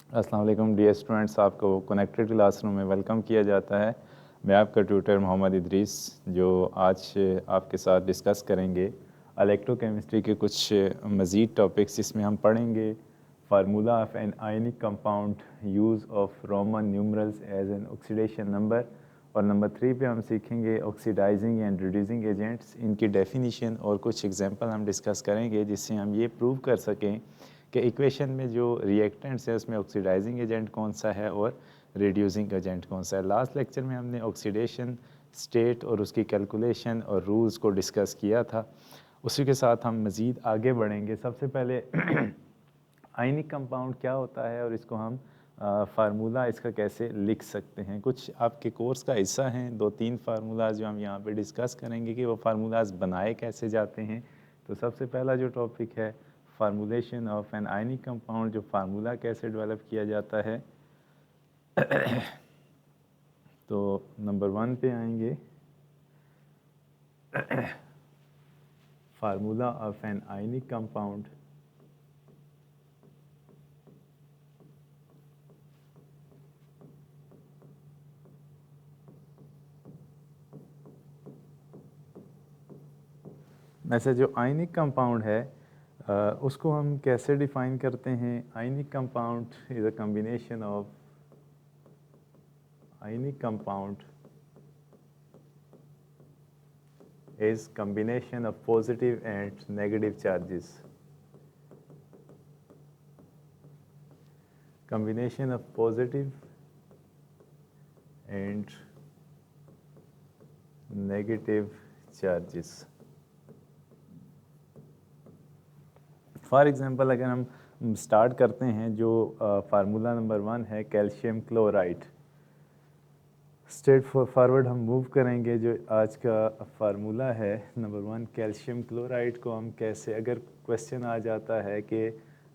अस्सलाम वालेकुम dear students, आपको कनेक्टेड क्लासरूम में वेलकम किया जाता है। मैं आपका ट्यूटर मोहम्मद इदरीस, जो आज आपके साथ डिस्कस करेंगे इलेक्ट्रोकेमिस्ट्री के कुछ मज़ीद टॉपिक्स, जिसमें हम पढ़ेंगे formula of an ionic compound, use of Roman numerals as an oxidation number, और नंबर 3 पे हम सीखेंगे ऑक्सीडाइजिंग एंड रिड्यूसिंग एजेंट्स, इनकी डेफिनीशन और कुछ एग्जांपल हम डिस्कस करेंगे जिससे हम ये प्रूव कर सकें कि इक्वेशन में जो रिएक्टेंट्स है उसमें ऑक्सीडाइजिंग एजेंट कौन सा है और रिड्यूसिंग एजेंट कौन सा है। लास्ट लेक्चर में हमने ऑक्सीडेशन स्टेट और उसकी कैलकुलेशन और रूल्स को डिस्कस किया था। उसी के साथ हम मज़ीद आगे बढ़ेंगे। सबसे पहले आयनिक कंपाउंड क्या होता है और इसको हम फार्मूला इसका कैसे लिख सकते हैं। कुछ आपके कोर्स का हिस्सा हैं, 2-3 फार्मूलाज जो हम यहाँ पे डिस्कस करेंगे कि वो फार्मूलाज बनाए कैसे जाते हैं। तो सबसे पहला जो टॉपिक है formulation of an ionic compound, जो फार्मूला कैसे डेवलप किया जाता है। तो नंबर 1 पे आएंगे, formula of an ionic compound वैसे जो आयनिक कंपाउंड है उसको हम कैसे डिफाइन करते हैं। Ionic compound is a combination of ionic compound is combination of positive and negative charges. Combination of positive and negative charges. For example अगर हम स्टार्ट करते हैं, जो फार्मूला नंबर 1 है कैल्शियम क्लोराइड, स्ट्रेट फॉरवर्ड हम move करेंगे। जो आज का फार्मूला है नंबर 1 कैल्शियम क्लोराइड को हम कैसे, अगर क्वेश्चन आ जाता है कि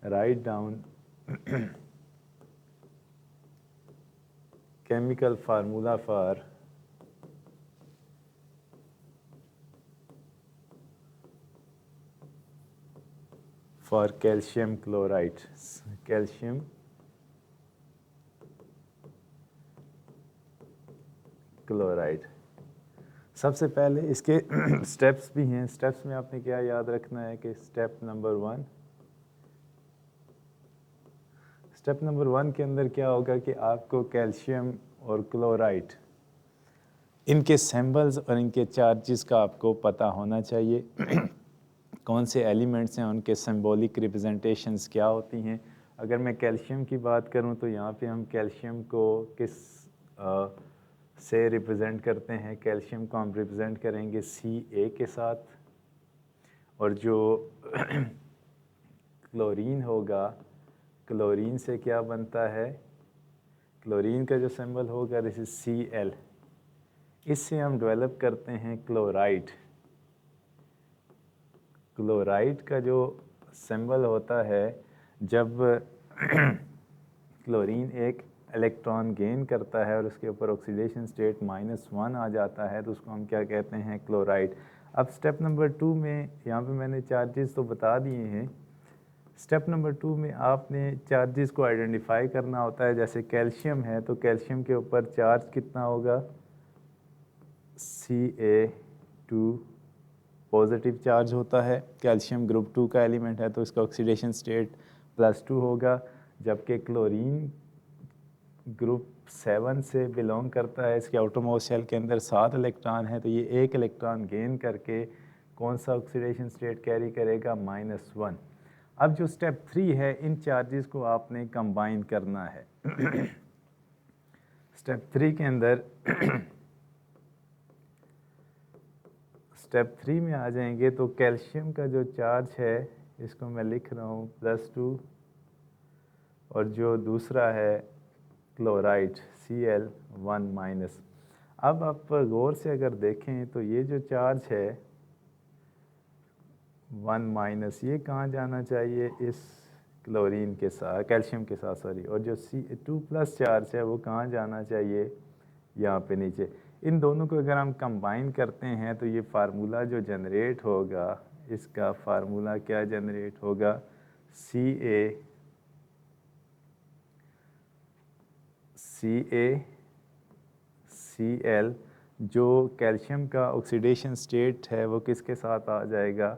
write down chemical formula for calcium chloride, calcium chloride, सबसे पहले इसके स्टेप्स भी हैं। स्टेप्स में आपने क्या याद रखना है कि स्टेप नंबर 1 के अंदर क्या होगा कि आपको कैल्शियम और क्लोराइड, इनके सिंबल्स और इनके चार्जेस का आपको पता होना चाहिए। कौन से एलिमेंट्स हैं, उनके सिंबॉलिक रिप्रेजेंटेशंस क्या होती हैं। अगर मैं कैल्शियम की बात करूं तो यहाँ पे हम कैल्शियम को किस से रिप्रेजेंट करते हैं। कैल्शियम को हम रिप्रेजेंट करेंगे Ca के साथ, और जो क्लोरीन होगा, क्लोरीन से क्या बनता है, क्लोरीन का जो सिंबल होगा दिस इज Cl। इससे हम डेवलप करते हैं क्लोराइड। क्लोराइड का जो सिंबल होता है, जब क्लोरीन एक इलेक्ट्रॉन गेन करता है और उसके ऊपर ऑक्सीडेशन स्टेट -1 आ जाता है, तो उसको हम क्या कहते हैं, क्लोराइड। अब स्टेप नंबर 2 में, यहाँ पे मैंने चार्जेस तो बता दिए हैं। स्टेप नंबर 2 में आपने चार्जेस को आइडेंटिफाई करना होता है। जैसे कैल्शियम है तो कैल्शियम के ऊपर चार्ज कितना होगा, Ca2 पॉजिटिव चार्ज होता है। कैल्शियम ग्रुप 2 का एलिमेंट है तो इसका ऑक्सीडेशन स्टेट +2 होगा, जबकि क्लोरीन ग्रुप 7 से बिलोंग करता है। इसके आउटरमोस्ट शेल के अंदर 7 इलेक्ट्रॉन है, तो ये 1 इलेक्ट्रॉन गेन करके कौन सा ऑक्सीडेशन स्टेट कैरी करेगा, -1। अब जो स्टेप 3 है, इन चार्जेस को आपने कंबाइन करना है। स्टेप 3 के अंदर स्टेप 3 में आ जाएंगे तो कैल्शियम का जो चार्ज है, इसको मैं लिख रहा हूँ +2, और जो दूसरा है क्लोराइड Cl1-। अब आप गौर से अगर देखें तो ये जो चार्ज है 1-, ये कहाँ जाना चाहिए, इस क्लोरीन के साथ, कैल्शियम के साथ सॉरी, और जो C2+ चार्ज है वो कहाँ जाना चाहिए, यहाँ पे नीचे। इन दोनों को अगर हम कंबाइन करते हैं तो ये फार्मूला जो जनरेट होगा, इसका फार्मूला क्या जनरेट होगा, CaCl, जो कैल्शियम का ऑक्सीडेशन स्टेट है वो किसके साथ आ जाएगा,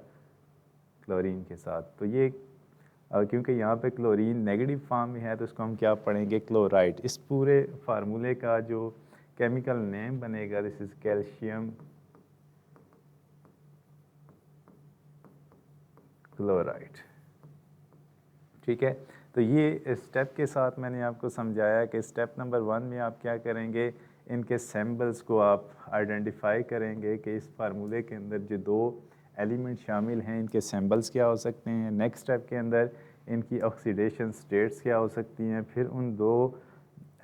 क्लोरीन के साथ। तो ये क्योंकि यहाँ पे क्लोरीन नेगेटिव फॉर्म में है तो इसको हम क्या पढ़ेंगे, क्लोराइड। इस पूरे फार्मूले का जो केमिकल नेम बनेगा, दिस इज कैल्शियम क्लोराइड। ठीक है, तो ये स्टेप के साथ मैंने आपको समझाया कि स्टेप नंबर 1 में आप क्या करेंगे, इनके सिंबल्स को आप आइडेंटिफाई करेंगे कि इस फार्मूले के अंदर जो दो एलिमेंट शामिल हैं इनके सिंबल्स क्या हो सकते हैं। नेक्स्ट स्टेप के अंदर इनकी ऑक्सीडेशन स्टेट्स क्या हो सकती हैं। फिर उन दो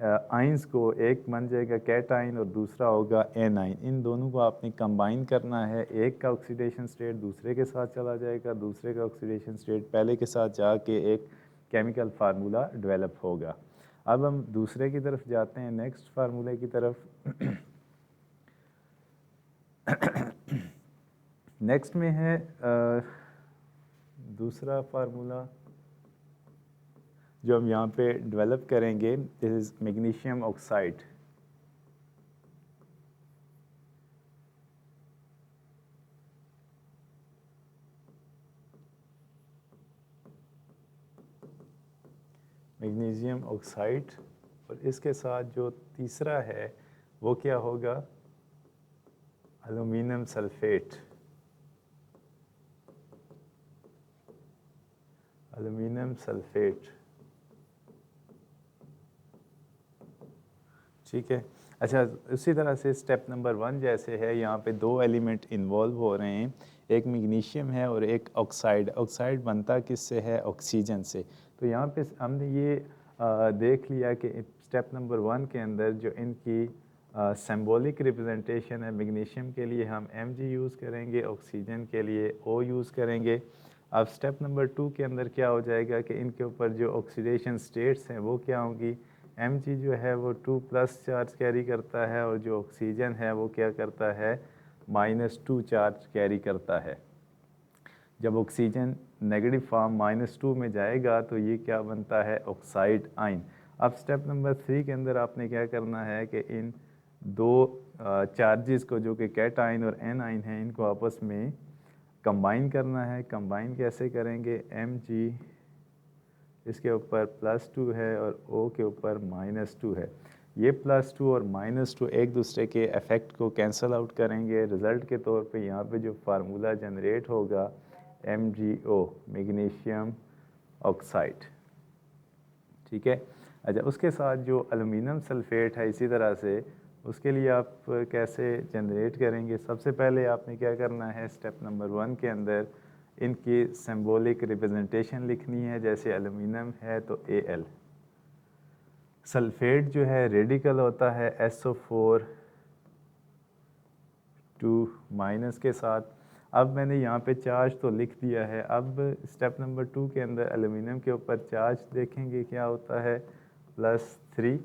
आइंस को, एक बन जाएगा कैटाइन और दूसरा होगा एनाइन, इन दोनों को आपने कंबाइन करना है। एक का ऑक्सीडेशन स्टेट दूसरे के साथ चला जाएगा, दूसरे का ऑक्सीडेशन स्टेट पहले के साथ जाके एक केमिकल फार्मूला डेवलप होगा। अब हम दूसरे की तरफ जाते हैं, नेक्स्ट फार्मूले की तरफ। नेक्स्ट में है दूसरा फार्मूला जो हम यहाँ पे डेवलप करेंगे, this is magnesium oxide. Magnesium oxide, और इसके साथ जो तीसरा है वो क्या होगा, एल्यूमिनियम सल्फेट। एल्यूमिनियम सल्फेट, ठीक है। अच्छा, उसी तरह से स्टेप नंबर 1 जैसे है, यहाँ पे दो एलिमेंट इन्वॉल्व हो रहे हैं, एक मैग्नीशियम है और एक ऑक्साइड। ऑक्साइड बनता किससे है, ऑक्सीजन से। तो यहाँ पे हमने ये देख लिया कि स्टेप नंबर 1 के अंदर जो इनकी सिंबॉलिक रिप्रेजेंटेशन है, मैग्नीशियम के लिए हम Mg यूज़ करेंगे, ऑक्सीजन के लिए O यूज़ करेंगे। अब स्टेप नंबर 2 के अंदर क्या हो जाएगा कि इनके ऊपर जो ऑक्सीडेशन स्टेट्स हैं वो क्या होंगी, Mg जो है वो 2+ चार्ज कैरी करता है और जो ऑक्सीजन है वो क्या करता है, -2 चार्ज कैरी करता है। जब ऑक्सीजन नेगेटिव फॉर्म -2 में जाएगा तो ये क्या बनता है, ऑक्साइड आइन। अब स्टेप नंबर 3 के अंदर आपने क्या करना है कि इन दो चार्जेस को जो कि कैटाइन और एनाइन हैं इनको आपस में कंबाइन करना है। कंबाइन कैसे करेंगे, Mg इसके ऊपर +2 है और O के ऊपर -2 है। ये +2 और -2 एक दूसरे के इफ़ेक्ट को कैंसल आउट करेंगे। रिज़ल्ट के तौर पे यहाँ पे जो फार्मूला जनरेट होगा MgO, मैग्नीशियम ऑक्साइड। ठीक है। अच्छा, उसके साथ जो एल्यूमिनियम सल्फेट है इसी तरह से उसके लिए आप कैसे जनरेट करेंगे, सबसे पहले आपने क्या करना है, स्टेप नंबर 1 के अंदर इनकी सिंबॉलिक रिप्रेजेंटेशन लिखनी है। जैसे एल्यूमिनियम है तो Al, सल्फेट जो है रेडिकल होता है SO4 2- के साथ। अब मैंने यहाँ पे चार्ज तो लिख दिया है। अब स्टेप नंबर 2 के अंदर एल्यूमिनियम के ऊपर चार्ज देखेंगे क्या होता है, +3,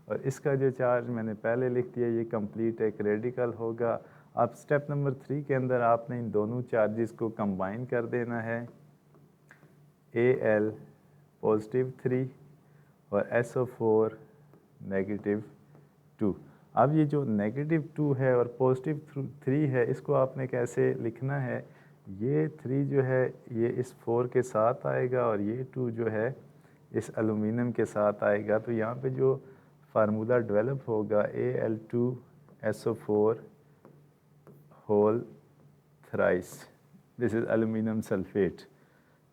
और इसका जो चार्ज मैंने पहले लिख दिया ये कंप्लीट एक रेडिकल होगा। अब स्टेप नंबर 3 के अंदर आपने इन दोनों चार्जेस को कंबाइन कर देना है, Al +3 और SO4 -2। अब ये जो -2 है और +3 है इसको आपने कैसे लिखना है, ये 3 जो है ये इस 4 के साथ आएगा और ये 2 जो है इस एल्यूमिनियम के साथ आएगा। तो यहाँ पे जो फार्मूला डेवलप होगा Al2SO4 whole thrice, this is aluminium sulphate.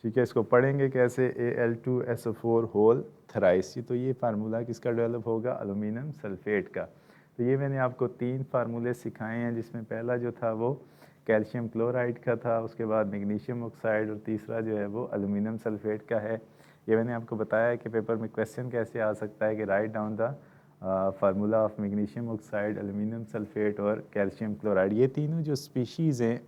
ठीक है, इसको पढ़ेंगे कैसे, Al2SO4 होल थ्राइस। तो ये फार्मूला किसका डेवलप होगा, एल्यूमिनियम सल्फेट का। तो ये मैंने आपको 3 फार्मूले सिखाए हैं, जिसमें पहला जो था वो कैल्शियम क्लोराइड का था, उसके बाद मैग्नीशियम ऑक्साइड, और तीसरा जो है वो एल्यूमिनियम सल्फेट का है। ये मैंने आपको बताया कि पेपर में क्वेश्चन कैसे आ सकता है कि write down the formula of magnesium oxide, aluminium sulphate और कैल्शियम क्लोराइड। ये तीनों जो स्पीशीज़ हैं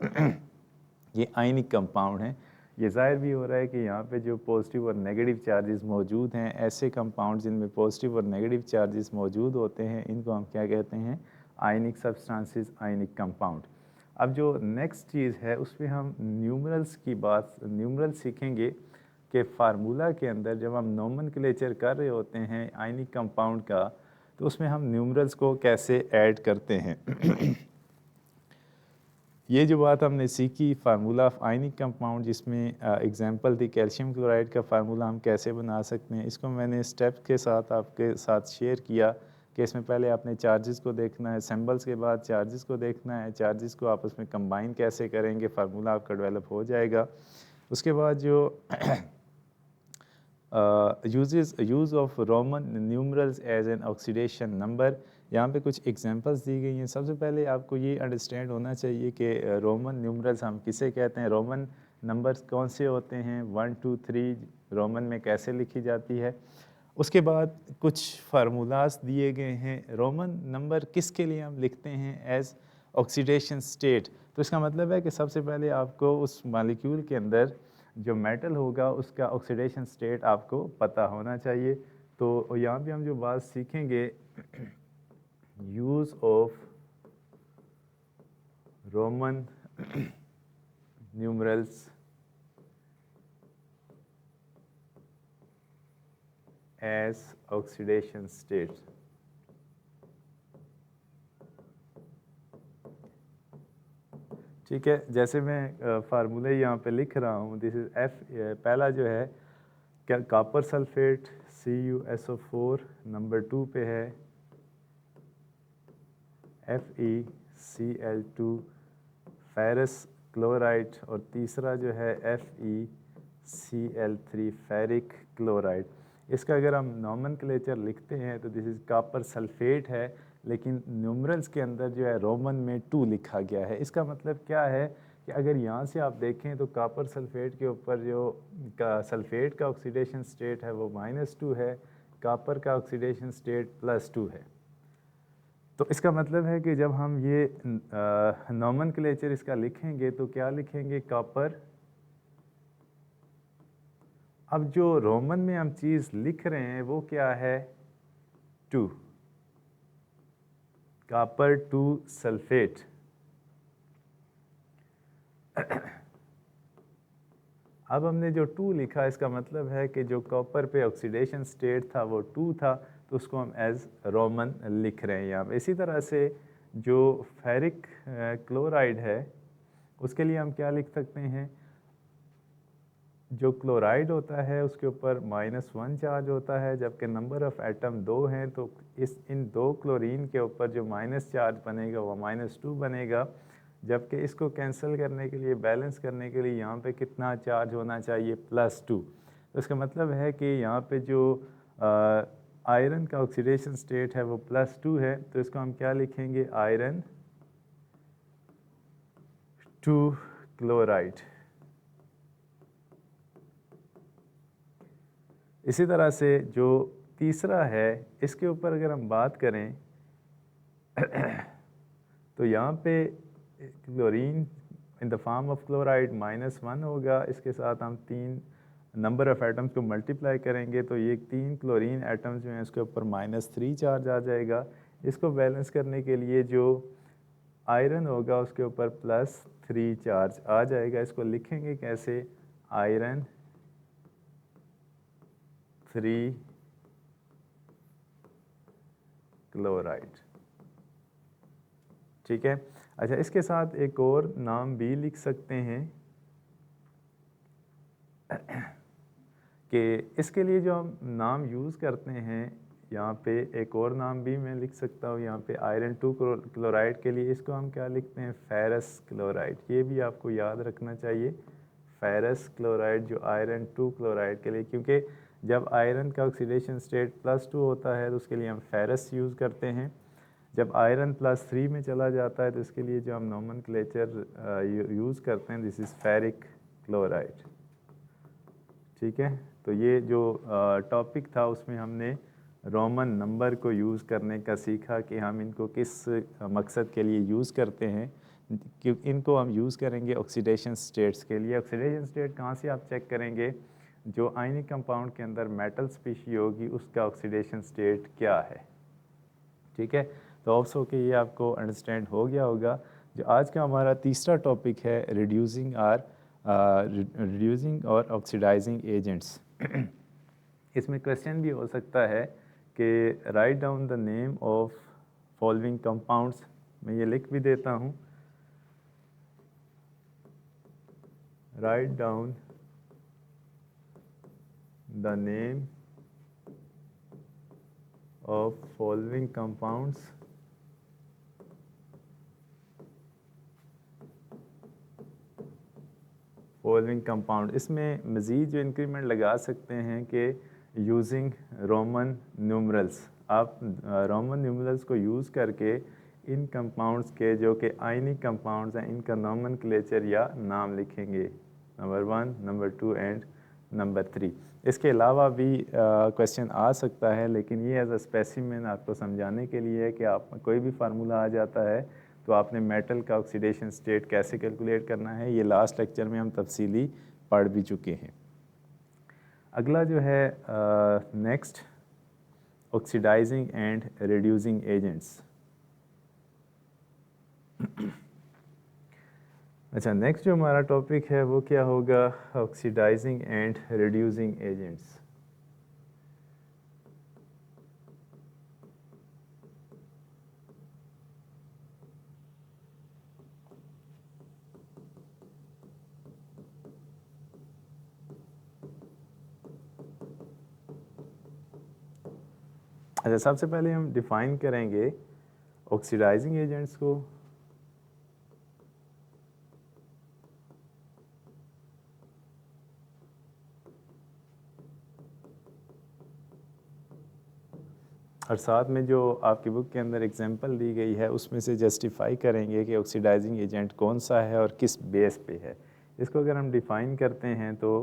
ये आयनिक कंपाउंड हैं। ये ज़ाहिर भी हो रहा है कि यहाँ पे जो पॉजिटिव और नेगेटिव चार्जेस मौजूद हैं, ऐसे कंपाउंड जिनमें पॉजिटिव और नेगेटिव चार्जेस मौजूद होते हैं इनको हम क्या कहते हैं, आयनिक सब्सटेंसेस, आयनिक कंपाउंड। अब जो नेक्स्ट चीज़ है उसमें हम न्यूमरल्स की बात, न्यूमरल्स सीखेंगे कि फार्मूला के अंदर जब हम नोमेनक्लेचर कर रहे होते हैं आयनिक कंपाउंड का, तो उसमें हम न्यूमरल्स को कैसे ऐड करते हैं। ये जो बात हमने सीखी फार्मूला ऑफ आयनिक कंपाउंड, जिसमें एग्जांपल थी कैल्शियम क्लोराइड का फार्मूला हम कैसे बना सकते हैं, इसको मैंने स्टेप के साथ आपके साथ शेयर किया कि इसमें पहले आपने चार्जेस को देखना है, सिंबल्स के बाद चार्जेस को देखना है, चार्जेस को आपस में कंबाइन कैसे करेंगे, फार्मूला आपका डेवलप हो जाएगा। उसके बाद जो use of Roman numerals as an oxidation number, यहाँ पे कुछ एग्जांपल्स दी गई हैं। सबसे पहले आपको ये अंडरस्टैंड होना चाहिए कि रोमन न्यूमरल्स हम किसे कहते हैं, रोमन नंबर्स कौन से होते हैं, 1 2 3 रोमन में कैसे लिखी जाती है। उसके बाद कुछ फार्मूलाज दिए गए हैं, रोमन नंबर किसके लिए हम लिखते हैं एज ऑक्सीडेशन स्टेट। तो इसका मतलब है कि सबसे पहले आपको उस मॉलिक्यूल के अंदर जो मेटल होगा उसका ऑक्सीडेशन स्टेट आपको पता होना चाहिए। तो यहाँ पे हम जो बात सीखेंगे, use of Roman numerals as oxidation state. ठीक है, जैसे मैं फार्मूले यहाँ पे लिख रहा हूँ, दिस इज एफ। पहला जो है क्या, कॉपर सल्फेट CuSO4, नंबर 2 पे है FeCl2 फेरस क्लोराइड, और तीसरा जो है FeCl3 फेरिक क्लोराइड। इसका अगर हम नॉमेनक्लेचर लिखते हैं तो दिस इज़ कॉपर सल्फेट है, लेकिन न्यूमरल्स के अंदर जो है रोमन में 2 लिखा गया है। इसका मतलब क्या है कि अगर यहाँ से आप देखें तो कॉपर सल्फेट के ऊपर जो सल्फेट का ऑक्सीडेशन स्टेट है वो -2 है, कॉपर का ऑक्सीडेशन स्टेट +2 है। तो इसका मतलब है कि जब हम ये नॉमेनक्लेचर इसका लिखेंगे तो क्या लिखेंगे, कॉपर। अब जो रोमन में हम चीज़ लिख रहे हैं वो क्या है, 2, कॉपर 2 सल्फेट। अब हमने जो 2 लिखा, इसका मतलब है कि जो कॉपर पे ऑक्सीडेशन स्टेट था वो 2 था, तो उसको हम एज रोमन लिख रहे हैं यहाँ पे। इसी तरह से जो फेरिक क्लोराइड है उसके लिए हम क्या लिख सकते हैं, जो क्लोराइड होता है उसके ऊपर -1 चार्ज होता है, जबकि नंबर ऑफ़ एटम 2 हैं, तो इन 2 क्लोरीन के ऊपर जो माइनस चार्ज बनेगा वो -2 बनेगा, जबकि इसको कैंसिल करने के लिए, बैलेंस करने के लिए यहाँ पे कितना चार्ज होना चाहिए, +2। तो इसका मतलब है कि यहाँ पे जो आयरन का ऑक्सीडेशन स्टेट है वो +2 है, तो इसको हम क्या लिखेंगे, आयरन 2 क्लोराइड। इसी तरह से जो तीसरा है इसके ऊपर अगर हम बात करें तो यहाँ पे chlorine in the form of chloride -1 होगा, इसके साथ हम 3 नंबर ऑफ़ एटम्स को मल्टीप्लाई करेंगे तो ये 3 क्लोरीन एटम्स जो हैं इसके ऊपर -3 चार्ज आ जाएगा। इसको बैलेंस करने के लिए जो आयरन होगा उसके ऊपर +3 चार्ज आ जाएगा। इसको लिखेंगे कैसे, आयरन 3 क्लोराइड। ठीक है, अच्छा इसके साथ एक और नाम भी लिख सकते हैं कि इसके लिए जो हम नाम यूज़ करते हैं, यहाँ पे एक और नाम भी मैं लिख सकता हूँ, यहाँ पे आयरन 2 क्लोराइड के लिए इसको हम क्या लिखते हैं, फेरस क्लोराइड। ये भी आपको याद रखना चाहिए, फेरस क्लोराइड जो आयरन 2 क्लोराइड के लिए, क्योंकि जब आयरन का ऑक्सीडेशन स्टेट +2 होता है तो उसके लिए हम फेरस यूज़ करते हैं, जब आयरन +3 में चला जाता है तो इसके लिए जो हम नॉमेनक्लेचर यूज़ करते हैं, दिस इज़ फेरिक क्लोराइड। ठीक है, तो ये जो टॉपिक था उसमें हमने रोमन नंबर को यूज़ करने का सीखा कि हम इनको किस मकसद के लिए यूज़ करते हैं, कि इनको हम यूज़ करेंगे ऑक्सीडेशन स्टेट्स के लिए। ऑक्सीडेशन स्टेट कहाँ से आप चेक करेंगे, जो आयनिक कंपाउंड के अंदर मेटल स्पीशी होगी उसका ऑक्सीडेशन स्टेट क्या है। ठीक है, तो होप्स हो कि ये आपको अंडरस्टैंड हो गया होगा। जो आज का हमारा तीसरा टॉपिक है, रिड्यूसिंग और ऑक्सीडाइजिंग एजेंट्स। इसमें क्वेश्चन भी हो सकता है कि write down the name of following compounds, मैं ये लिख भी देता हूँ, write down the name of following compounds following compound. इसमें मज़ीद जो इंक्रीमेंट लगा सकते हैं कि यूजिंग रोमन न्यूमरल्स, आप रोमन न्यूमरल्स को यूज़ करके इन कंपाउंड्स के जो कि आयनिक कंपाउंड्स हैं इनका नोमेनक्लेचर या नाम लिखेंगे, नंबर 1, नंबर 2 एंड नंबर 3। इसके अलावा भी क्वेश्चन आ सकता है, लेकिन ये एज अ स्पेसिमेन आपको समझाने के लिए है कि आप कोई भी फार्मूला आ जाता है तो आपने मेटल का ऑक्सीडेशन स्टेट कैसे कैलकुलेट करना है, ये लास्ट लेक्चर में हम तफसीली पढ़ भी चुके हैं। अगला जो है next, oxidising and reducing agents. अच्छा, नेक्स्ट जो हमारा टॉपिक है वो क्या होगा, ऑक्सीडाइजिंग एंड रिड्यूसिंग एजेंट्स। अच्छा, सबसे पहले हम डिफ़ाइन करेंगे ऑक्सीडाइजिंग एजेंट्स को। और साथ में जो आपकी बुक के अंदर एग्जांपल दी गई है उसमें से जस्टिफाई करेंगे कि ऑक्सीडाइजिंग एजेंट कौन सा है और किस बेस पे है। इसको अगर हम डिफ़ाइन करते हैं तो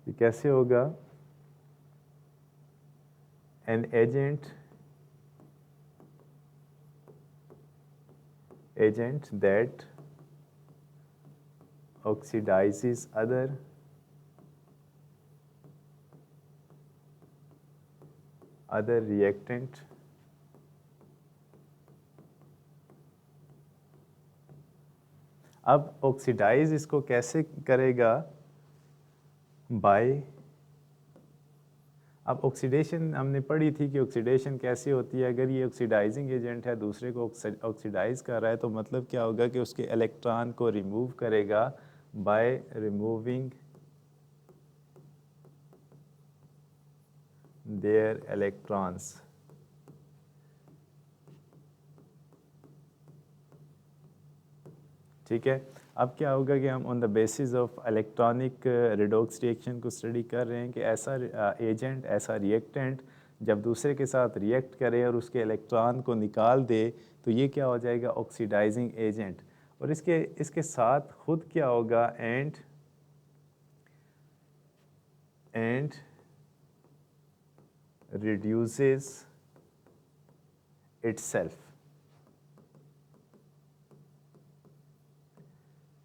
ये कैसे होगा, an agent that oxidises other reactant अब ऑक्सीडाइज इसको कैसे करेगा, बाय, अब ऑक्सीडेशन हमने पढ़ी थी कि ऑक्सीडेशन कैसे होती है। अगर ये ऑक्सीडाइजिंग एजेंट है दूसरे को ऑक्सीडाइज कर रहा है तो मतलब क्या होगा कि उसके इलेक्ट्रॉन को रिमूव करेगा बाय रिमूविंग देयर इलेक्ट्रॉन्स। ठीक है, अब क्या होगा कि हम on the basis of electronic redox reaction को स्टडी कर रहे हैं कि ऐसा एजेंट, ऐसा रिएक्टेंट जब दूसरे के साथ रिएक्ट करे और उसके इलेक्ट्रॉन को निकाल दे तो ये क्या हो जाएगा, ऑक्सीडाइजिंग एजेंट। और इसके साथ खुद क्या होगा, एंड reduces itself।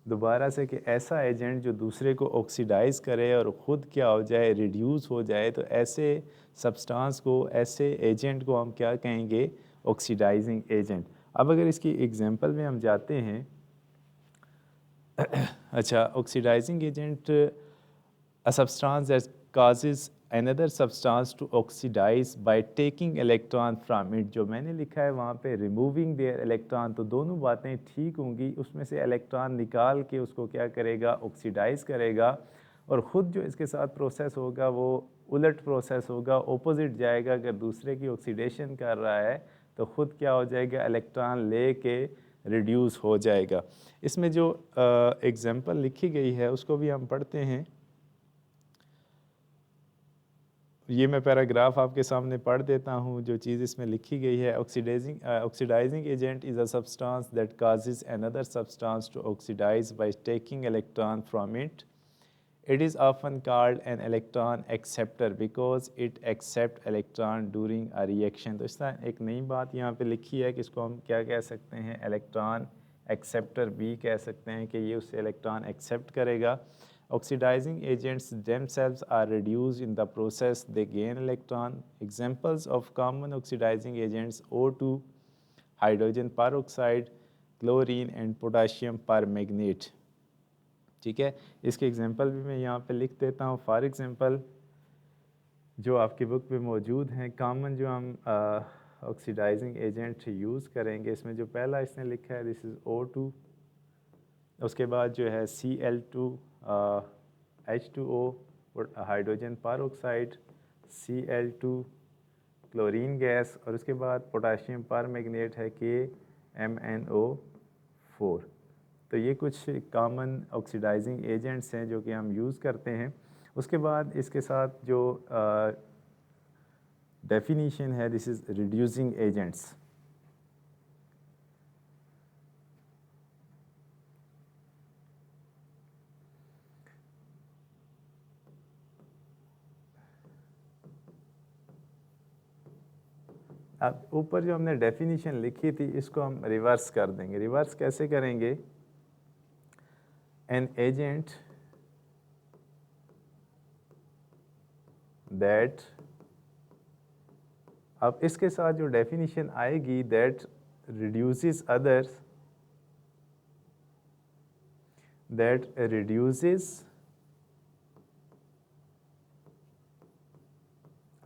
दोबारा से कि ऐसा एजेंट जो दूसरे को ऑक्सीडाइज करे और ख़ुद क्या हो जाए, रिड्यूस हो जाए, तो ऐसे सब्सटेंस को, ऐसे एजेंट को हम क्या कहेंगे, ऑक्सीडाइजिंग एजेंट। अब अगर इसकी एग्जांपल में हम जाते हैं अच्छा, oxidising agent a substance that causes another substance to oxidize by taking electron from it। जो मैंने लिखा है वहाँ पे removing their electron, तो दोनों बातें ठीक होंगी। उसमें से इलेक्ट्रॉन निकाल के उसको क्या करेगा, ऑक्सीडाइज करेगा, और ख़ुद जो इसके साथ प्रोसेस होगा वो उलट प्रोसेस होगा, ऑपोजिट जाएगा। अगर दूसरे की ऑक्सीडेशन कर रहा है तो ख़ुद क्या हो जाएगा, इलेक्ट्रॉन ले के रिड्यूस हो जाएगा। इसमें जो एग्जांपल लिखी गई है उसको भी हम पढ़ते हैं। ये मैं पैराग्राफ आपके सामने पढ़ देता हूँ जो चीज़ इसमें लिखी गई है। Oxidising agent is a substance that causes another substance to oxidize by taking electron from it। It is often called an electron acceptor because it accept electron during a reaction। तो इस तरह एक नई बात यहाँ पे लिखी है कि इसको हम क्या कह सकते हैं, इलेक्ट्रॉन एक्सेप्टर भी कह सकते हैं कि ये उससे इलेक्ट्रॉन एक्सेप्ट करेगा। Oxidizing agents themselves are reduced in the process, they gain electron। Examples of common oxidizing agents: O2, hydrogen peroxide, chlorine and potassium permanganate। ठीक है, इसके एग्जांपल भी मैं यहाँ पे लिख देता हूँ। फॉर एग्जांपल जो आपकी बुक में मौजूद हैं, कॉमन जो हम ऑक्सीडाइजिंग एजेंट यूज़ करेंगे, इसमें जो पहला इसने लिखा है दिस इज़ O2, उसके बाद जो है Cl2 H2O hydrogen peroxide, Cl2 chlorine gas, और उसके बाद पोटाशियम परमैंगनेट है KMnO4। तो ये कुछ कॉमन ऑक्सीडाइजिंग एजेंट्स हैं जो कि हम यूज़ करते हैं। उसके बाद इसके साथ जो डेफिनीशन है दिस इज़ रिड्यूसिंग एजेंट्स। अब ऊपर जो हमने डेफिनीशन लिखी थी इसको हम रिवर्स कर देंगे। रिवर्स कैसे करेंगे? एन एजेंट दैट, अब इसके साथ जो डेफिनीशन आएगी that reduces others, that reduces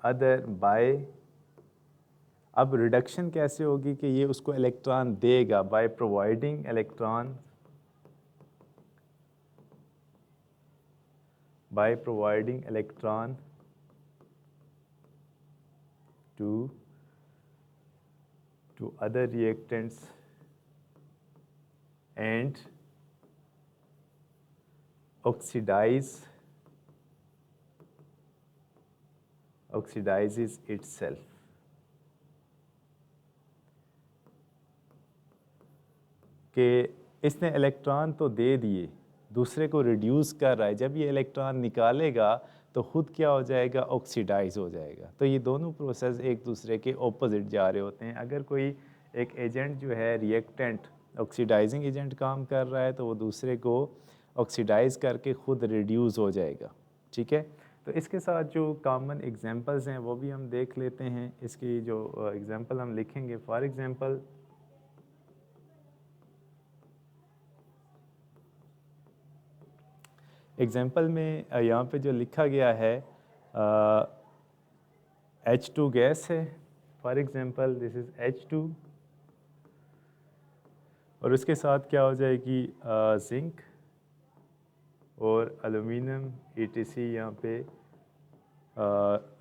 other by, अब रिडक्शन कैसे होगी कि ये उसको इलेक्ट्रॉन देगा by providing electron, by providing electron to other reactants and oxidizes itself। कि इसने इलेक्ट्रॉन तो दे दिए, दूसरे को रिड्यूस कर रहा है, जब ये इलेक्ट्रॉन निकालेगा तो ख़ुद क्या हो जाएगा? ऑक्सीडाइज हो जाएगा। तो ये दोनों प्रोसेस एक दूसरे के ऑपोजिट जा रहे होते हैं। अगर कोई एक एजेंट जो है रिएक्टेंट ऑक्सीडाइजिंग एजेंट काम कर रहा है तो वो दूसरे को ऑक्सीडाइज करके ख़ुद रिड्यूस हो जाएगा। ठीक है, तो इसके साथ जो कॉमन एग्जांपल्स हैं वो भी हम देख लेते हैं। इसकी जो एग्जांपल हम लिखेंगे, फॉर एग्जांपल एग्जाम्पल में यहाँ पे जो लिखा गया है H2 गैस है, for example this is H2, और उसके साथ क्या हो जाएगी? जिंक और एलुमिनियम ETC यहाँ पे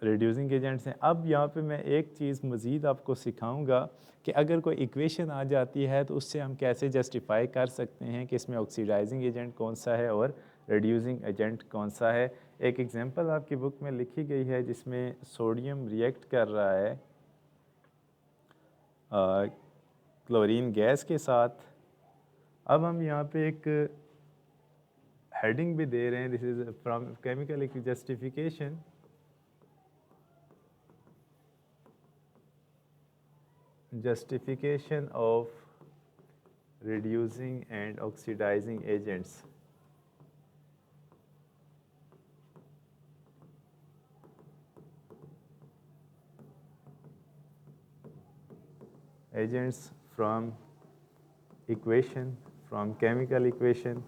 रिड्यूसिंग एजेंट्स हैं। अब यहाँ पे मैं एक चीज़ मज़ीद आपको सिखाऊंगा कि अगर कोई इक्वेशन आ जाती है तो उससे हम कैसे जस्टिफाई कर सकते हैं कि इसमें ऑक्सीडाइजिंग एजेंट कौन सा है और रिड्यूसिंग एजेंट कौन सा है। एक एग्जांपल आपकी बुक में लिखी गई है जिसमें सोडियम रिएक्ट कर रहा है क्लोरीन गैस के साथ। अब हम यहाँ पे एक हेडिंग भी दे रहे हैं, this is from chemical justification. Justification of reducing and oxidizing agents। Agents from equation, from chemical equation।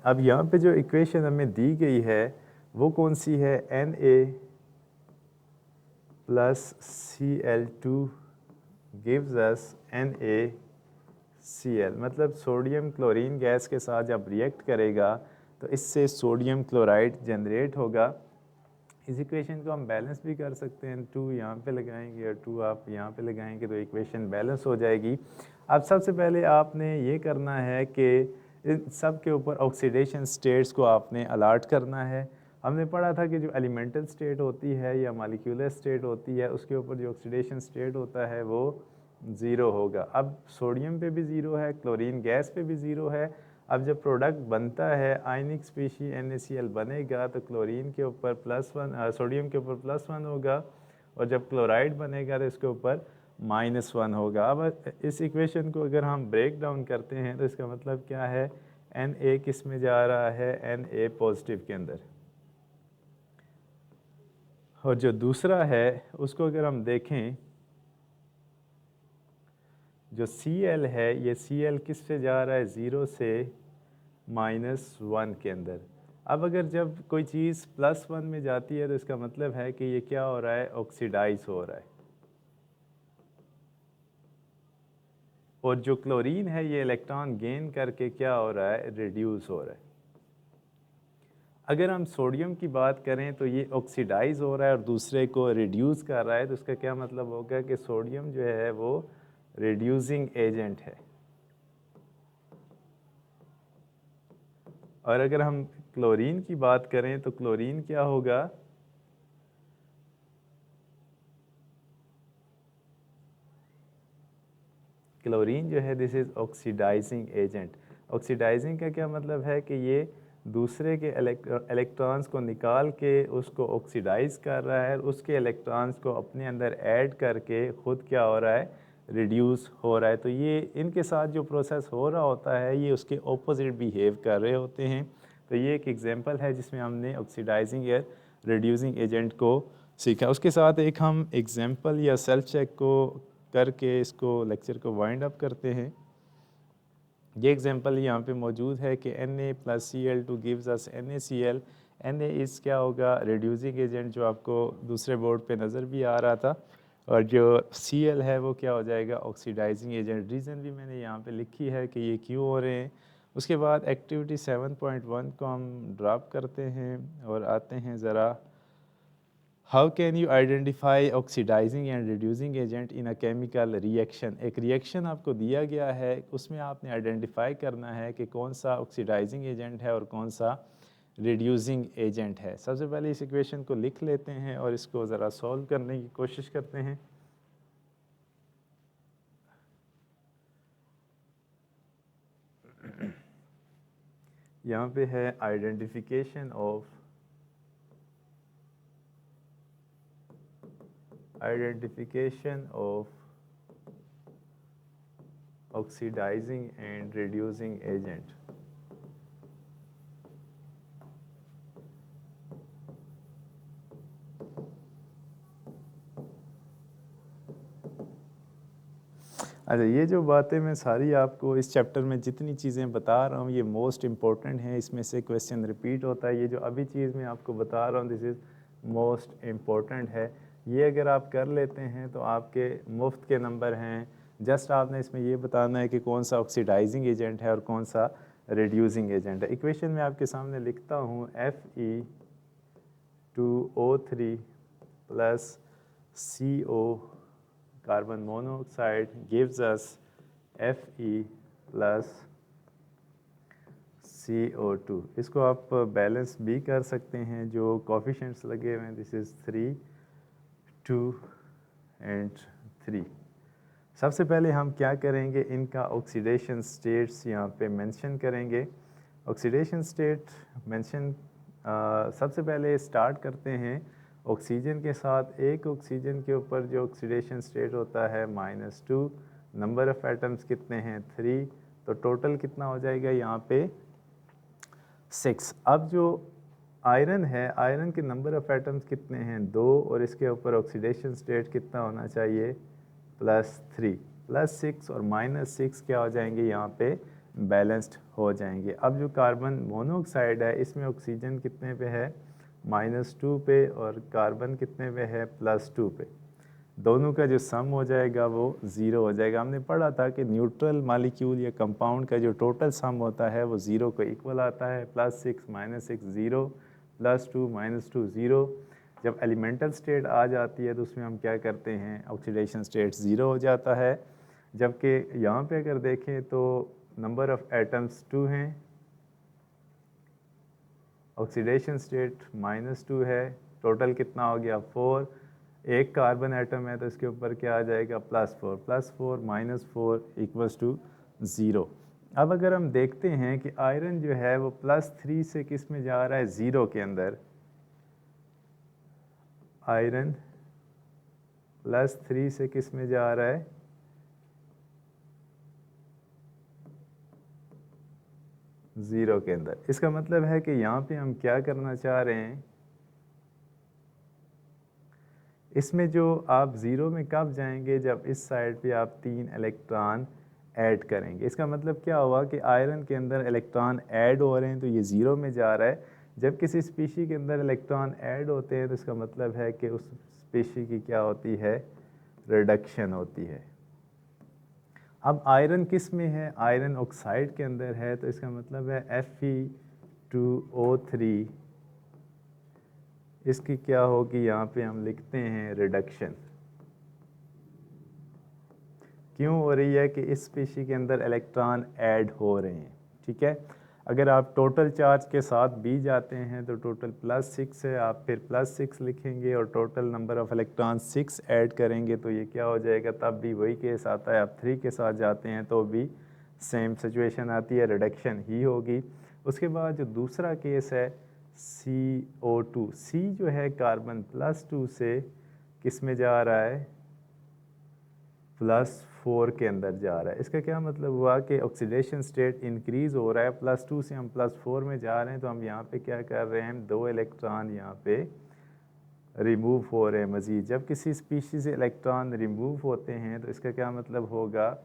अब यहाँ पे जो इक्वेशन हमें दी गई है वो कौन सी है? Na plus Cl2 gives us NaCl, मतलब सोडियम क्लोरीन गैस के साथ जब रिएक्ट करेगा तो इससे सोडियम क्लोराइड जनरेट होगा। इस इक्वेशन को हम बैलेंस भी कर सकते हैं, 2 यहाँ पे लगाएंगे और 2 आप यहाँ पे लगाएंगे तो इक्वेशन बैलेंस हो जाएगी। अब सबसे पहले आपने ये करना है कि इन सब के ऊपर ऑक्सीडेशन स्टेट्स को आपने अलाट करना है। हमने पढ़ा था कि जो एलिमेंटल स्टेट होती है या मॉलिक्यूलर स्टेट होती है उसके ऊपर जो ऑक्सीडेशन स्टेट होता है वो 0 होगा। अब सोडियम पे भी 0 है, क्लोरीन गैस पे भी 0 है। अब जब प्रोडक्ट बनता है आयनिक स्पीशी NaCl बनेगा तो क्लोरीन के ऊपर +1, सोडियम के ऊपर +1 होगा, और जब क्लोराइड बनेगा तो इसके ऊपर -1 होगा। अब इस इक्वेशन को अगर हम ब्रेक डाउन करते हैं तो इसका मतलब क्या है? Na किस में जा रहा है? Na पॉजिटिव के अंदर, और जो दूसरा है उसको अगर हम देखें, जो Cl है ये Cl किस से जा रहा है? 0 से -1 के अंदर। अब अगर जब कोई चीज़ +1 में जाती है तो इसका मतलब है कि ये क्या हो रहा है, ऑक्सीडाइज हो रहा है। और जो क्लोरीन है ये इलेक्ट्रॉन गेन करके क्या हो रहा है, रिड्यूस हो रहा है। अगर हम सोडियम की बात करें तो ये ऑक्सीडाइज हो रहा है और दूसरे को रिड्यूस कर रहा है, तो उसका क्या मतलब होगा कि सोडियम जो है वो रिड्यूसिंग एजेंट है। और अगर हम क्लोरीन की बात करें तो क्लोरीन क्या होगा, क्लोरीन जो है this is oxidising agent. Oxidising का क्या मतलब है कि ये दूसरे के इलेक्ट्रॉन्स को निकाल के उसको ऑक्सीडाइज कर रहा है, उसके इलेक्ट्रॉन्स को अपने अंदर ऐड करके ख़ुद क्या हो रहा है, रिड्यूस हो रहा है। तो ये इनके साथ जो प्रोसेस हो रहा होता है ये उसके ऑपोजिट बिहेव कर रहे होते हैं। तो ये एक एग्जांपल है जिसमें हमने ऑक्सीडाइजिंग या रिड्यूसिंग एजेंट को सीखा। उसके साथ एक हम एग्जांपल या सेल्फ चेक को करके इसको लेक्चर को वाइंड अप करते हैं। ये एग्जांपल यहाँ पे मौजूद है कि Na+Cl2 gives us NaCl। Na इस क्या होगा, रिड्यूसिंग एजेंट, जो आपको दूसरे बोर्ड पे नज़र भी आ रहा था। और जो Cl है वो क्या हो जाएगा, ऑक्सीडाइजिंग एजेंट। रीज़न भी मैंने यहाँ पे लिखी है कि ये क्यों हो रहे हैं। उसके बाद एक्टिविटी 7.1 को हम ड्रॉप करते हैं और आते हैं ज़रा, how can you identify oxidising and reducing agent in a chemical reaction. एक रिएक्शन आपको दिया गया है, उसमें आपने आइडेंटिफाई करना है कि कौन सा ऑक्सीडाइजिंग एजेंट है और कौन सा रिड्यूसिंग एजेंट है। सबसे पहले इस इक्वेशन को लिख लेते हैं और इसको ज़रा सॉल्व करने की कोशिश करते हैं। यहाँ पे है identification of oxidising and reducing agent. अच्छा, ये जो बातें मैं सारी आपको इस चैप्टर में जितनी चीज़ें बता रहा हूँ ये मोस्ट इम्पॉर्टेंट हैं। इसमें से क्वेश्चन रिपीट होता है। ये जो अभी चीज़ मैं आपको बता रहा हूँ दिस इज़ मोस्ट इम्पॉर्टेंट है। ये अगर आप कर लेते हैं तो आपके मुफ्त के नंबर हैं। जस्ट आपने इसमें ये बताना है कि कौन सा ऑक्सीडाइजिंग एजेंट है और कौन सा रिड्यूसिंग एजेंट है। इक्वेशन में आपके सामने लिखता हूँ, Fe2O3 plus CO carbon monoxide gives us Fe plus CO2। इसको आप बैलेंस भी कर सकते हैं। जो कोफिशिएंट्स लगे हुए हैं दिस इज़ 3, 2 एंड 3। सबसे पहले हम क्या करेंगे, इनका ऑक्सीडेशन स्टेट्स यहाँ पे मेंशन करेंगे। ऑक्सीडेशन स्टेट मेंशन सबसे पहले स्टार्ट करते हैं ऑक्सीजन के साथ। एक ऑक्सीजन के ऊपर जो ऑक्सीडेशन स्टेट होता है -2, नंबर ऑफ़ एटम्स कितने हैं 3, तो टोटल कितना हो जाएगा यहाँ पे 6। अब जो आयरन है, आयरन के नंबर ऑफ़ एटम्स कितने हैं 2, और इसके ऊपर ऑक्सीडेशन स्टेट कितना होना चाहिए +3, +6 और -6 क्या हो जाएंगे यहाँ पे बैलेंस्ड हो जाएंगे। अब जो कार्बन मोनोऑक्साइड है इसमें ऑक्सीजन कितने पे है -2 पे और कार्बन कितने पे है +2 पे। दोनों का जो सम हो जाएगा वो 0 हो जाएगा। हमने पढ़ा था कि न्यूट्रल मॉलिक्यूल या कंपाउंड का जो टोटल सम होता है वो 0 को इक्वल आता है। +6 -6 0, +2 -2 0। जब एलिमेंटल स्टेट आ जाती है तो उसमें हम क्या करते हैं, ऑक्सीडेशन स्टेट 0 हो जाता है। जबकि यहाँ पे अगर देखें तो नंबर ऑफ़ एटम्स 2 हैं, ऑक्सीडेशन स्टेट -2 है, टोटल कितना हो गया 4। एक कार्बन एटम है तो इसके ऊपर क्या आ जाएगा +4, +4 -4 = 0। अब अगर हम देखते हैं कि आयरन जो है वो +3 से किस में जा रहा है 0 के अंदर, आयरन +3 से किस में जा रहा है 0 के अंदर। इसका मतलब है कि यहाँ पे हम क्या करना चाह रहे हैं, इसमें जो आप 0 में कब जाएंगे, जब इस साइड पे आप 3 इलेक्ट्रॉन ऐड करेंगे। इसका मतलब क्या हुआ कि आयरन के अंदर इलेक्ट्रॉन ऐड हो रहे हैं तो ये ज़ीरो में जा रहा है। जब किसी स्पीशी के अंदर इलेक्ट्रॉन ऐड होते हैं तो इसका मतलब है कि उस स्पीशी की क्या होती है, रिडक्शन होती है। अब आयरन किस में है, आयरन ऑक्साइड के अंदर है, तो इसका मतलब है Fe2O3, इसकी क्या होगी, यहाँ पे हम लिखते हैं रिडक्शन। क्यों हो रही है कि इस स्पीशी के अंदर इलेक्ट्रॉन ऐड हो रहे हैं। ठीक है, अगर आप टोटल चार्ज के साथ भी जाते हैं तो टोटल +6 है, आप फिर +6 लिखेंगे और total number of electron 6 add करेंगे तो ये क्या हो जाएगा, तब भी वही केस आता है। आप 3 के साथ जाते हैं तो भी सेम सिचुएशन आती है, रिडक्शन ही होगी। उसके बाद जो दूसरा केस है CO2, C जो है कार्बन +2 से किस में जा रहा है, +4 के अंदर जा रहा है। इसका क्या मतलब हुआ कि ऑक्सीडेशन स्टेट इंक्रीज हो रहा है, +2 से हम +4 में जा रहे हैं, तो हम यहाँ पे क्या कर रहे हैं, 2 इलेक्ट्रॉन यहाँ पे रिमूव हो रहे हैं मज़ीद। जब किसी स्पीशीज़ से इलेक्ट्रॉन रिमूव होते हैं तो इसका क्या मतलब होगा,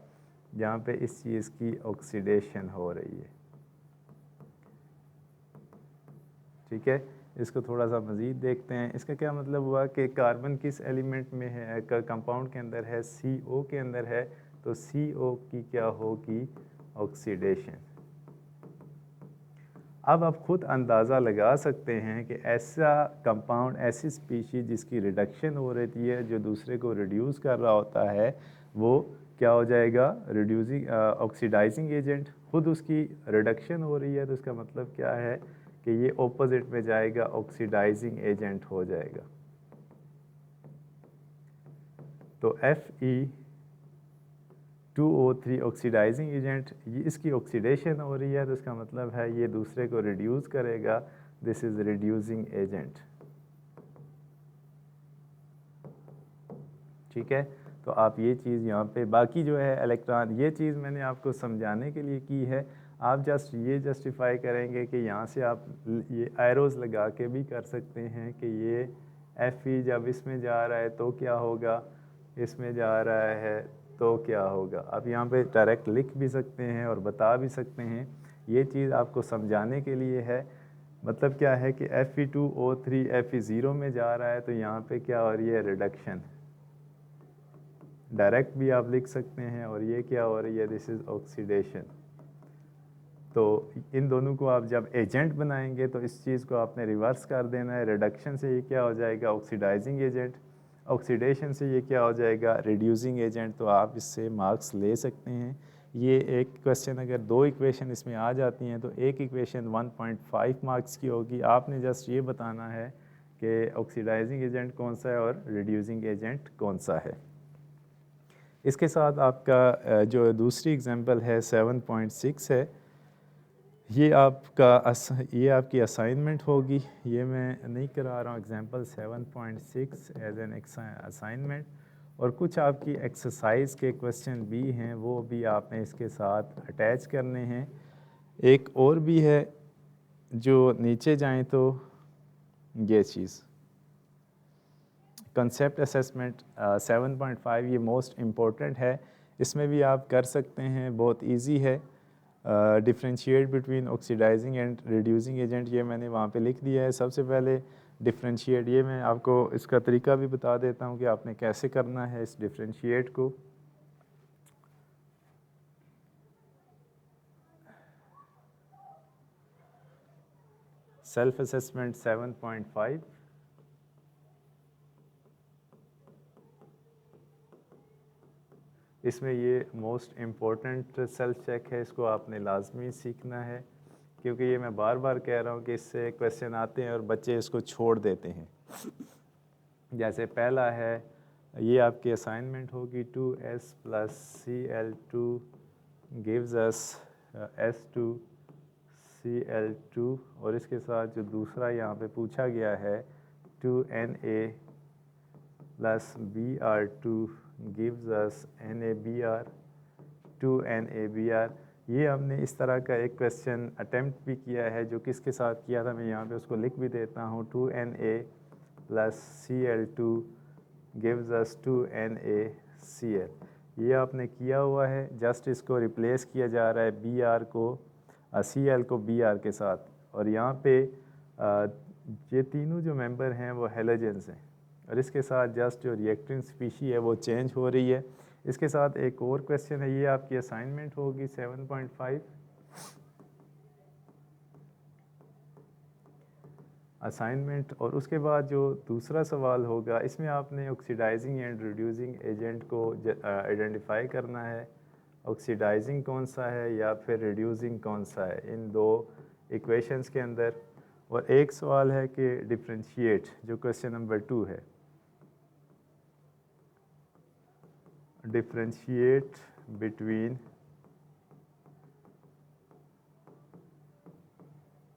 यहाँ पे इस चीज़ की ऑक्सीडेशन हो रही है। ठीक है, इसको थोड़ा सा मज़ीद देखते हैं। इसका क्या मतलब हुआ कि कार्बन किस एलिमेंट में है, कंपाउंड के अंदर है, CO के अंदर है, तो CO की क्या होगी, ऑक्सीडेशन। अब आप खुद अंदाज़ा लगा सकते हैं कि ऐसा कंपाउंड, ऐसी स्पीशीज जिसकी रिडक्शन हो रही है, जो दूसरे को रिड्यूस कर रहा होता है, वो क्या हो जाएगा, रिड्यूसिंग ऑक्सीडाइजिंग एजेंट। खुद उसकी रिडक्शन हो रही है तो इसका मतलब क्या है कि ये ऑपोजिट में जाएगा, ऑक्सीडाइजिंग एजेंट हो जाएगा। तो Fe2O3 ऑक्सीडाइजिंग एजेंट, ये इसकी ऑक्सीडेशन हो रही है तो इसका मतलब है ये दूसरे को रिड्यूस करेगा, दिस इज़ रिड्यूसिंग एजेंट। ठीक है, तो आप ये चीज़ यहाँ पे, बाकी जो है इलेक्ट्रॉन, ये चीज़ मैंने आपको समझाने के लिए की है। आप जस्ट ये जस्टिफाई करेंगे कि यहाँ से आप ये एरोज़ लगा के भी कर सकते हैं कि ये Fe जब इसमें जा रहा है तो क्या होगा, इसमें जा रहा है तो क्या होगा। आप यहाँ पे डायरेक्ट लिख भी सकते हैं और बता भी सकते हैं, ये चीज़ आपको समझाने के लिए है। मतलब क्या है कि Fe2O3 Fe0 में जा रहा है तो यहाँ पे क्या हो रही है, रिडक्शन। डायरेक्ट भी आप लिख सकते हैं, और ये क्या हो रही है, दिस इज़ ऑक्सीडेशन। तो इन दोनों को आप जब एजेंट बनाएंगे तो इस चीज़ को आपने रिवर्स कर देना है। रिडक्शन से ये क्या हो जाएगा, ऑक्सीडाइजिंग एजेंट। ऑक्सीडेशन से ये क्या हो जाएगा, रिड्यूसिंग एजेंट। तो आप इससे मार्क्स ले सकते हैं। ये एक क्वेश्चन, अगर 2 इक्वेशन इसमें आ जाती हैं तो एक इक्वेशन 1.5 मार्क्स की होगी। आपने जस्ट ये बताना है कि ऑक्सीडाइजिंग एजेंट कौन सा है और रिड्यूसिंग एजेंट कौन सा है। इसके साथ आपका जो दूसरी एग्जांपल है 7.6 है, ये आपकी असाइनमेंट होगी। ये मैं नहीं करा रहा हूँ, एग्जांपल 7.6 एज एन असाइनमेंट। और कुछ आपकी एक्सरसाइज के क्वेश्चन भी हैं, वो भी आपने इसके साथ अटैच करने हैं। एक और भी है, जो नीचे जाएं तो ये चीज़ कंसेप्ट असेसमेंट 7.5, ये मोस्ट इम्पोर्टेंट है। इसमें भी आप कर सकते हैं, बहुत इजी है। Differentiate between oxidising and reducing agent, ये मैंने वहाँ पे लिख दिया है। सबसे पहले डिफरेंशिएट, ये मैं आपको इसका तरीका भी बता देता हूँ कि आपने कैसे करना है इस डिफरेंशिएट को। सेल्फ असेसमेंट 7.5, इसमें ये मोस्ट इम्पोर्टेंट सेल्फ चेक है, इसको आपने लाजमी सीखना है, क्योंकि ये मैं बार बार कह रहा हूँ कि इससे क्वेश्चन आते हैं और बच्चे इसको छोड़ देते हैं। जैसे पहला है, ये आपकी असाइनमेंट होगी, 2s + Cl2 gives us S2Cl2, और इसके साथ जो दूसरा यहाँ पे पूछा गया है 2Na + Br2 gives us NaBr, 2NaBr। ये हमने इस तरह का एक क्वेश्चन अटेम्प्ट भी किया है, जो किसके साथ किया था, मैं यहाँ पे उसको लिख भी देता हूँ। 2Na + Cl2 gives us 2NaCl। ये आपने किया हुआ है, जस्ट इसको रिप्लेस किया जा रहा है Br को Cl को Br के साथ, और यहाँ पे ये तीनों जो मेंबर हैं वो हेलोजेंस हैं, और इसके साथ जस्ट जो रिएक्टेंट स्पीशी है वो चेंज हो रही है। इसके साथ एक और क्वेश्चन है, ये आपकी असाइनमेंट होगी 7.5 असाइनमेंट। और उसके बाद जो दूसरा सवाल होगा, इसमें आपने ऑक्सीडाइजिंग एंड रिड्यूसिंग एजेंट को आइडेंटिफाई करना है, ऑक्सीडाइजिंग कौन सा है या फिर रिड्यूसिंग कौन सा है इन दो इक्वेशंस के अंदर। और एक सवाल है कि डिफरेंशिएट, जो क्वेश्चन नंबर 2 है, differentiate between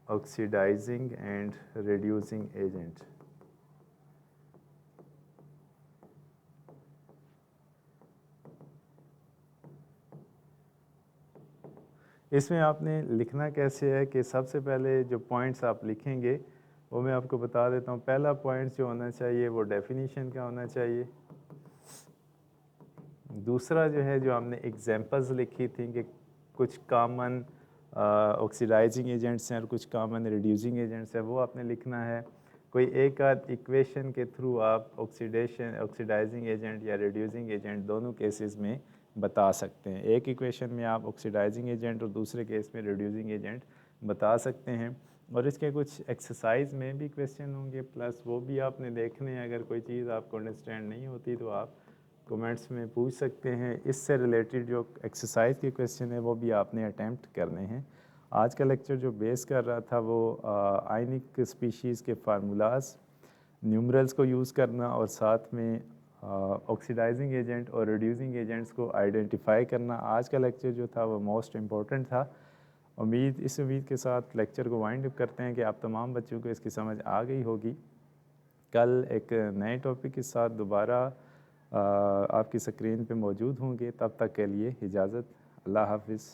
oxidising and reducing agent. इसमें आपने लिखना कैसे है कि सबसे पहले जो पॉइंट्स आप लिखेंगे वो मैं आपको बता देता हूँ। पहला पॉइंट जो होना चाहिए वो डेफिनेशन का होना चाहिए। दूसरा जो है, जो हमने एग्जांपल्स लिखी थी कि कुछ कॉमन ऑक्सीडाइजिंग एजेंट्स हैं और कुछ कॉमन रिड्यूसिंग एजेंट्स हैं, वो आपने लिखना है। कोई एक आध इक्वेशन के थ्रू आप ऑक्सीडाइजिंग एजेंट या रिड्यूसिंग एजेंट दोनों केसेस में बता सकते हैं। एक इक्वेशन में आप ऑक्सीडाइजिंग एजेंट और दूसरे केस में रिड्यूसिंग एजेंट बता सकते हैं। और इसके कुछ एक्सरसाइज में भी क्वेश्चन होंगे, प्लस वो भी आपने देखने हैं। अगर कोई चीज़ आपको अंडरस्टैंड नहीं होती तो आप कमेंट्स में पूछ सकते हैं। इससे रिलेटेड जो एक्सरसाइज के क्वेश्चन है वो भी आपने अटैम्प्ट करने हैं। आज का लेक्चर जो बेस कर रहा था वो आयनिक स्पीशीज़ के फार्मूलाज, न्यूमरल्स को यूज़ करना और साथ में ऑक्सीडाइजिंग एजेंट और रिड्यूसिंग एजेंट्स को आइडेंटिफाई करना। आज का लेक्चर जो था वो मोस्ट इम्पॉर्टेंट था। इस उम्मीद के साथ लेक्चर को वाइंड अप करते हैं कि आप तमाम बच्चों को इसकी समझ आ गई होगी। कल एक नए टॉपिक के साथ दोबारा आपकी स्क्रीन पे मौजूद होंगे। तब तक के लिए इजाज़त, अल्लाह हाफिज़।